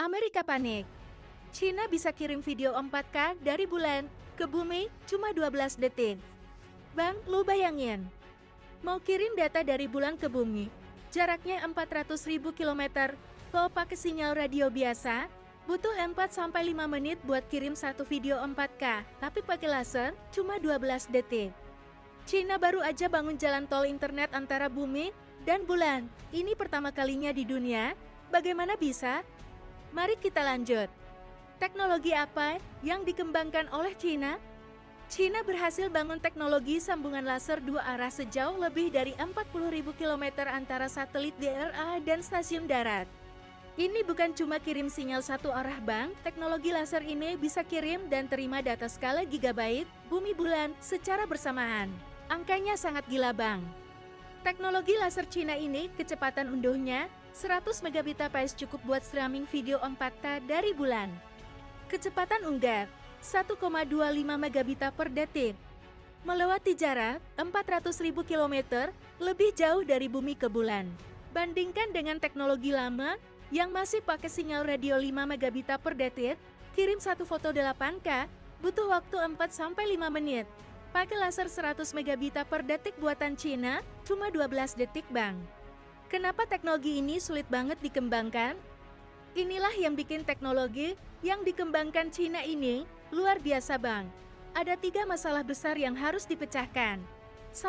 Amerika panik. China bisa kirim video 4K dari bulan ke bumi cuma 12 detik. Bang, lu bayangin. Mau kirim data dari bulan ke bumi, jaraknya 400.000 km, kalau pakai sinyal radio biasa, butuh 4-5 menit buat kirim satu video 4K, tapi pakai laser, cuma 12 detik. China baru aja bangun jalan tol internet antara bumi dan bulan. Ini pertama kalinya di dunia, bagaimana bisa? Mari kita lanjut. Teknologi apa yang dikembangkan oleh China? China berhasil bangun teknologi sambungan laser dua arah sejauh lebih dari 40.000 km antara satelit DRA dan stasiun darat. Ini bukan cuma kirim sinyal satu arah bang, teknologi laser ini bisa kirim dan terima data skala gigabyte, bumi bulan, secara bersamaan. Angkanya sangat gila bang. Teknologi laser China ini, kecepatan unduhnya 100 Mbps cukup buat streaming video 4K dari bulan. Kecepatan unggah 1,25 megabit per detik. Melewati jarak 400.000 km, lebih jauh dari bumi ke bulan. Bandingkan dengan teknologi lama yang masih pakai sinyal radio 5 megabit per detik, kirim satu foto 8K butuh waktu 4-5 menit. Pakai laser 100 megabit per detik buatan China, cuma 12 detik bang. Kenapa teknologi ini sulit banget dikembangkan? Inilah yang bikin teknologi yang dikembangkan China ini luar biasa bang. Ada 3 masalah besar yang harus dipecahkan. 1.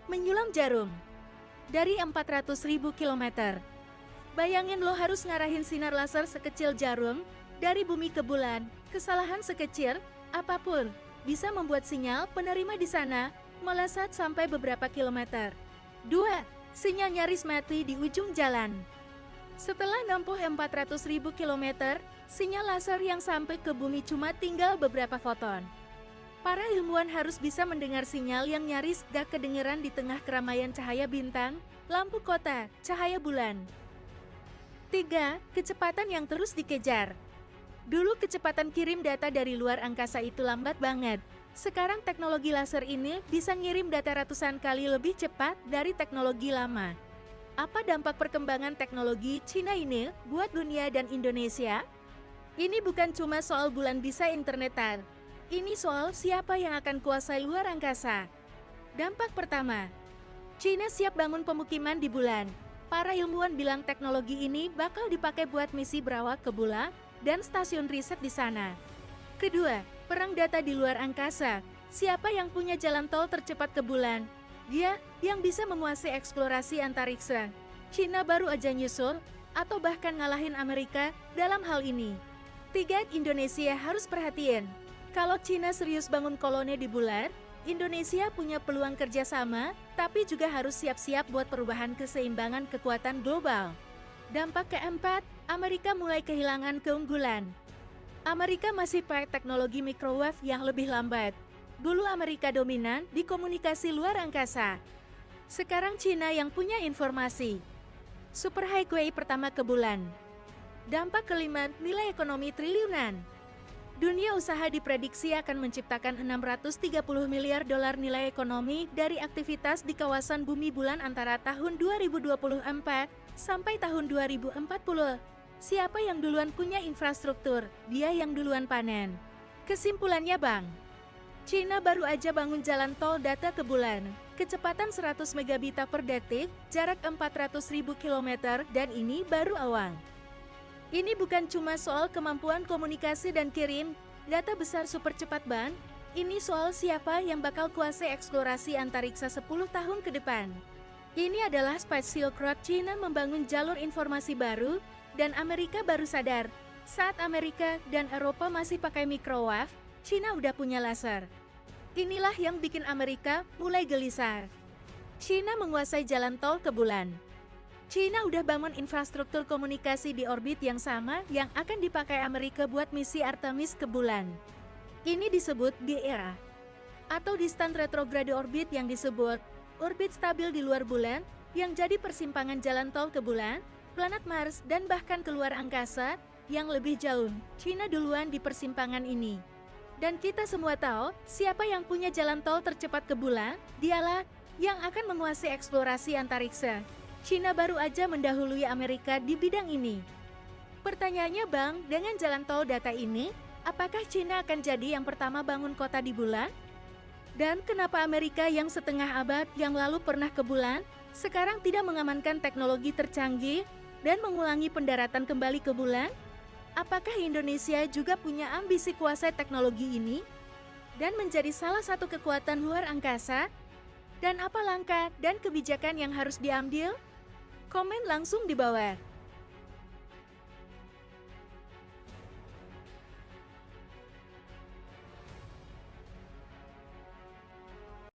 Menyulam jarum. Dari 400.000 km. Bayangin lo harus ngarahin sinar laser sekecil jarum, dari bumi ke bulan. Kesalahan sekecil apapun, bisa membuat sinyal penerima di sana melesat sampai beberapa kilometer. 2. Sinyal nyaris mati di ujung jalan. Setelah nempuh 400.000 km, sinyal laser yang sampai ke bumi cuma tinggal beberapa foton. Para ilmuwan harus bisa mendengar sinyal yang nyaris gak kedengeran di tengah keramaian cahaya bintang, lampu kota, cahaya bulan. 3. Kecepatan yang terus dikejar. Dulu kecepatan kirim data dari luar angkasa itu lambat banget. Sekarang teknologi laser ini bisa ngirim data ratusan kali lebih cepat dari teknologi lama. Apa dampak perkembangan teknologi China ini buat dunia dan Indonesia? Ini bukan cuma soal bulan bisa internetan. Ini soal siapa yang akan kuasai luar angkasa. Dampak pertama, China siap bangun pemukiman di bulan. Para ilmuwan bilang teknologi ini bakal dipakai buat misi berawak ke bulan dan stasiun riset di sana. Kedua, perang data di luar angkasa. Siapa yang punya jalan tol tercepat ke bulan? Dia yang bisa menguasai eksplorasi antariksa. China baru aja nyusul, atau bahkan ngalahin Amerika dalam hal ini. 3. Indonesia harus perhatian. Kalau China serius bangun koloni di bulan, Indonesia punya peluang kerjasama, tapi juga harus siap-siap buat perubahan keseimbangan kekuatan global. Dampak keempat, Amerika mulai kehilangan keunggulan. Amerika masih pakai teknologi microwave yang lebih lambat. Dulu Amerika dominan di komunikasi luar angkasa. Sekarang China yang punya informasi. Super Highway pertama ke bulan. Dampak kelima, nilai ekonomi triliunan. Dunia usaha diprediksi akan menciptakan 630 miliar dolar nilai ekonomi dari aktivitas di kawasan bumi bulan antara tahun 2024 sampai tahun 2040. Siapa yang duluan punya infrastruktur, dia yang duluan panen. Kesimpulannya bang, China baru aja bangun jalan tol data ke bulan, kecepatan 100 megabit per detik, jarak 400.000 km, dan ini baru awal. Ini bukan cuma soal kemampuan komunikasi dan kirim data besar super cepat bang, ini soal siapa yang bakal kuasai eksplorasi antariksa 10 tahun ke depan. Ini adalah Space Silk Road. China membangun jalur informasi baru, dan Amerika baru sadar, saat Amerika dan Eropa masih pakai microwave, China udah punya laser. Inilah yang bikin Amerika mulai gelisah. China menguasai jalan tol ke bulan. China udah bangun infrastruktur komunikasi di orbit yang sama yang akan dipakai Amerika buat misi Artemis ke bulan. Ini disebut DERA, atau Distant Retrograde Orbit yang disebut orbit stabil di luar bulan, yang jadi persimpangan jalan tol ke bulan, planet Mars, dan bahkan keluar angkasa yang lebih jauh. China duluan di persimpangan ini. Dan kita semua tahu, siapa yang punya jalan tol tercepat ke bulan, dialah yang akan menguasai eksplorasi antariksa. China baru aja mendahului Amerika di bidang ini. Pertanyaannya Bang, dengan jalan tol data ini, apakah Cina akan jadi yang pertama bangun kota di bulan? Dan kenapa Amerika yang setengah abad yang lalu pernah ke bulan, sekarang tidak mengamankan teknologi tercanggih dan mengulangi pendaratan kembali ke bulan? Apakah Indonesia juga punya ambisi kuasai teknologi ini? Dan menjadi salah satu kekuatan luar angkasa? Dan apa langkah dan kebijakan yang harus diambil? Komen langsung di bawah.